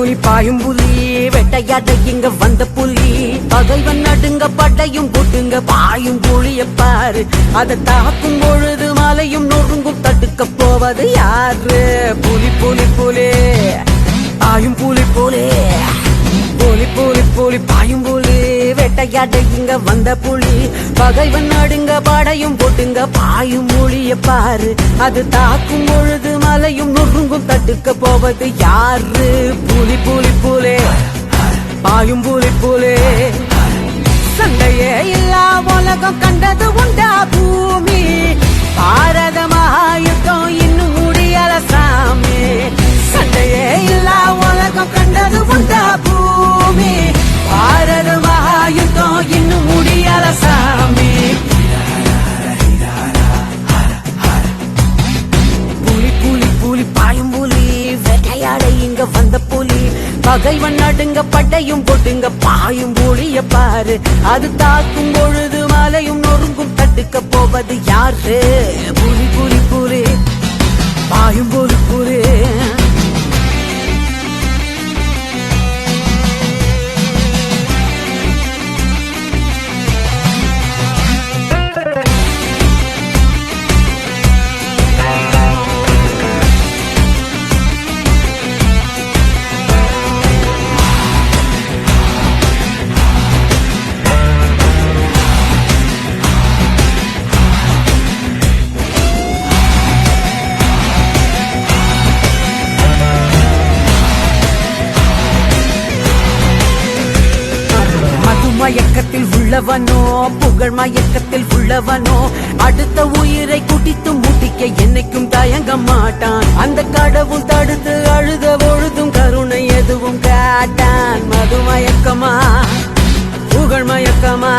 புலி பாயும் புலி வேட்டையாட இங்க வந்த புலி பகைவன் நடுங்க படையும் போட்டுங்க பாயும் புலிய பாரு அதை தாக்கும் பொழுது மலையும் நொறுங்கும் தடுக்க போவது யாரு புலி புலி புலி பாயும் புலி புலி புலி புலி புலி பாயும் புலி வேட்டையாட இங்க வந்த புலி பகைவன் நடுங்க படையும் போட்டுங்க பாயும் புலிய பாரு அது தாக்கும் பொழுது மலையும் நொறுங்கும் தடுக்க போவது யாரு புலி புலி புலி பாயும் புலி புலி சண்டையே இல்லா உலகம் கண்டது உண்டா பூமி பாரத மகாயுத்தம் இன்னும் முடியல சாமி சண்டையே இல்லா உலகம் கண்டது உண்டா பூமி பாரத மகாயுத்தம் இன்னும் முடியல சாமி புலி புலி புலி பாயும் புலி வேட்டையாட இங்க வந்த புலி பகைவன் நடுங்க பட்டையும் போட்டுங்க பாயும் புலிய பாரு அது தாக்கும் பொழுது மலையும் நொறுங்கும் தடுக்க போவது யாரு புலி புலி புலி பாயும் புலி புலி மயக்கத்தில் உள்ளவனோ புகழ் மயக்கத்தில் உள்ளவனோ அடுத்த உயிரை குடித்து முட்டிக்க என்னைக்கும் தயங்க மாட்டான் அந்த கடவுள் தடுத்து அழுத பொழுதும் கருணை எதுவும் காட்டான் மது மயக்கமா புகழ் மயக்கமா